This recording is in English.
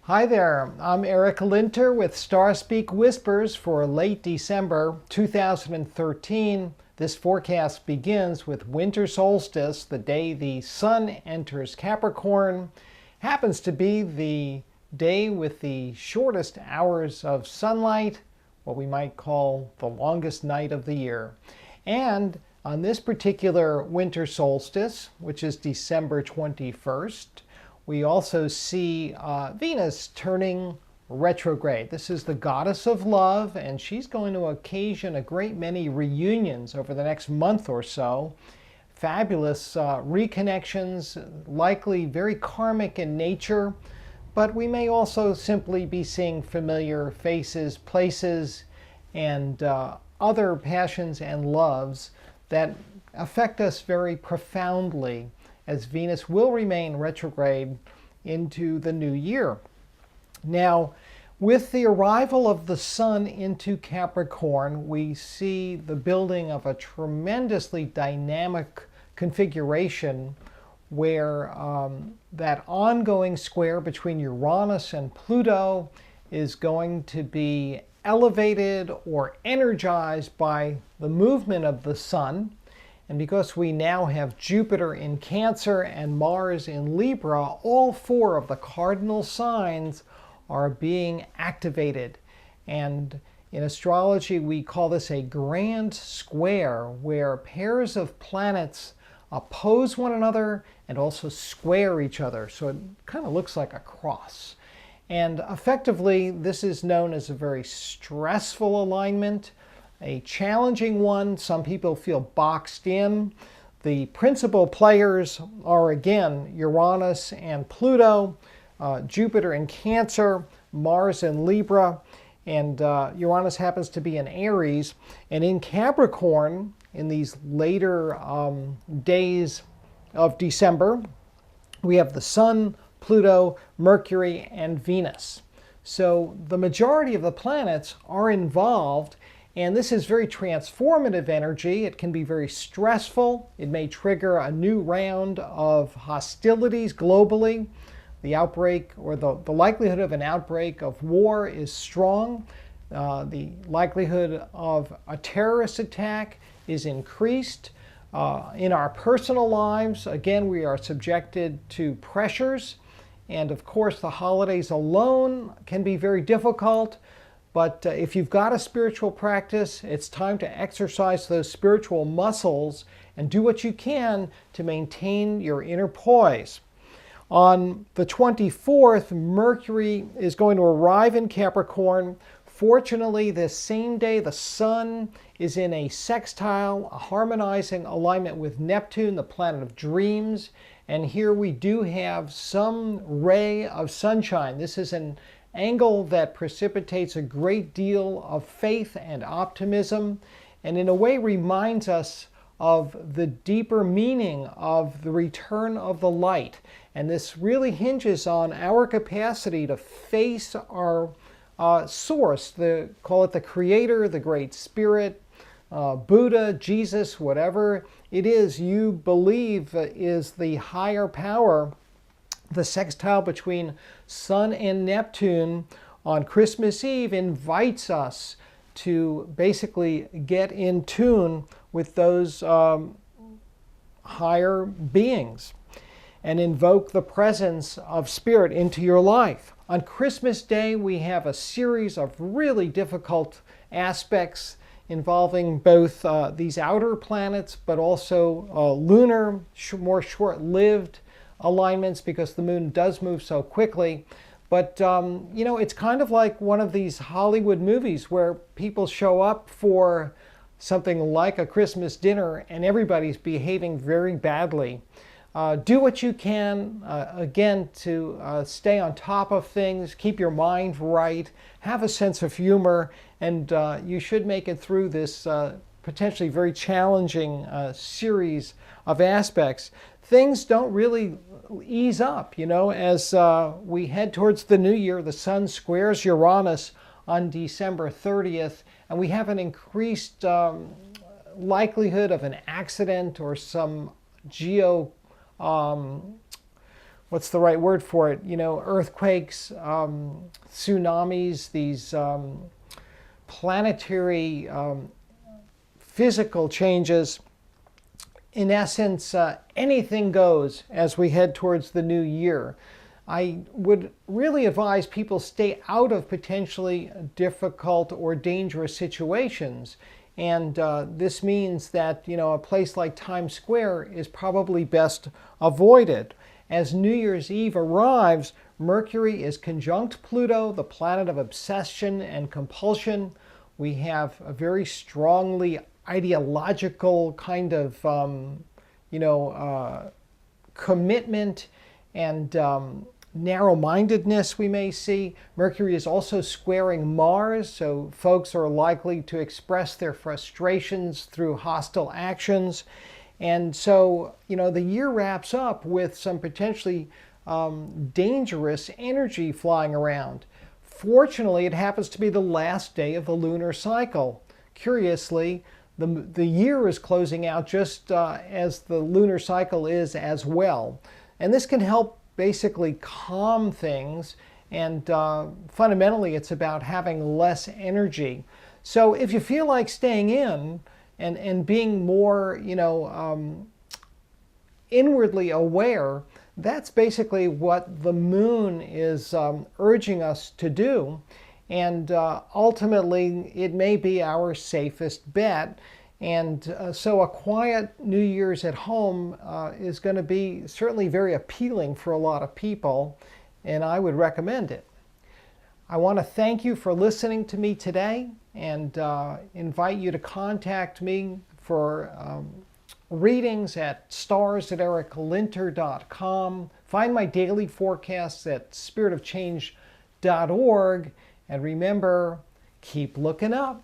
Hi there, I'm Eric Linter with Starspeak Whispers for late December 2013. This forecast begins with winter solstice, the day the sun enters Capricorn. Happens to be the day with the shortest hours of sunlight, what we might call the longest night of the year. And on this particular winter solstice, which is December 21st, we also see Venus turning retrograde. This is the goddess of love, and she's going to occasion a great many reunions over the next month or so. Fabulous reconnections, likely very karmic in nature, but we may also simply be seeing familiar faces, places, and other passions and loves that affect us very profoundly, as Venus will remain retrograde into the new year. Now, with the arrival of the sun into Capricorn, we see the building of a tremendously dynamic configuration where that ongoing square between Uranus and Pluto is going to be elevated or energized by the movement of the sun. And because we now have Jupiter in Cancer and Mars in Libra, all four of the cardinal signs are being activated. And in astrology, we call this a grand square, where pairs of planets oppose one another and also square each other. So it kind of looks like a cross. And effectively, this is known as a very stressful alignment, a challenging one. Some people feel boxed in. The principal players are, again, Uranus and Pluto, Jupiter in Cancer, Mars in Libra, and Uranus happens to be in Aries. And in Capricorn, in these later days of December, we have the Sun, Pluto, Mercury, and Venus. So the majority of the planets are involved. And this is very transformative energy. It can be very stressful. It may trigger a new round of hostilities globally. The outbreak or the likelihood of an outbreak of war is strong. The likelihood of a terrorist attack is increased. In our personal lives, again, we are subjected to pressures. And of course, the holidays alone can be very difficult. But if you've got a spiritual practice, it's time to exercise those spiritual muscles and do what you can to maintain your inner poise. On the 24th, Mercury is going to arrive in Capricorn. Fortunately, this same day, the Sun is in a sextile, a harmonizing alignment with Neptune, the planet of dreams. And here we do have some ray of sunshine. This is an angle that precipitates a great deal of faith and optimism, and in a way reminds us of the deeper meaning of the return of the light. And this really hinges on our capacity to face our source, call it the Creator, the Great Spirit, Buddha, Jesus, whatever it is you believe is the higher power. The sextile between Sun and Neptune on Christmas Eve invites us to basically get in tune with those higher beings and invoke the presence of spirit into your life. On Christmas Day, we have a series of really difficult aspects involving both these outer planets, but also lunar, more short-lived alignments, because the moon does move so quickly. But, you know, it's kind of like one of these Hollywood movies where people show up for something like a Christmas dinner and everybody's behaving very badly. Do what you can, again, to stay on top of things, keep your mind right, have a sense of humor, and you should make it through this potentially very challenging series of aspects. Things don't really ease up, you know, as we head towards the new year. The Sun squares Uranus on December 30th, and we have an increased likelihood of an accident or some what's the right word for it? Earthquakes, tsunamis, these planetary physical changes. In essence, anything goes as we head towards the new year. I would really advise people stay out of potentially difficult or dangerous situations. And this means that, a place like Times Square is probably best avoided. As New Year's Eve arrives, Mercury is conjunct Pluto, the planet of obsession and compulsion. We have a very strongly ideological kind of, commitment and narrow-mindedness we may see. Mercury is also squaring Mars, so folks are likely to express their frustrations through hostile actions. And so, the year wraps up with some potentially dangerous energy flying around. Fortunately, it happens to be the last day of the lunar cycle. Curiously, the year is closing out just as the lunar cycle is as well. And this can help basically calm things, and fundamentally it's about having less energy. So if you feel like staying in and being more, inwardly aware, that's basically what the moon is urging us to do. And ultimately, it may be our safest bet. And so a quiet New Year's at home is going to be certainly very appealing for a lot of people, and I would recommend it. I want to thank you for listening to me today, and invite you to contact me for readings at stars@ericlinter.com. Find my daily forecasts at spiritofchange.org. And remember, keep looking up.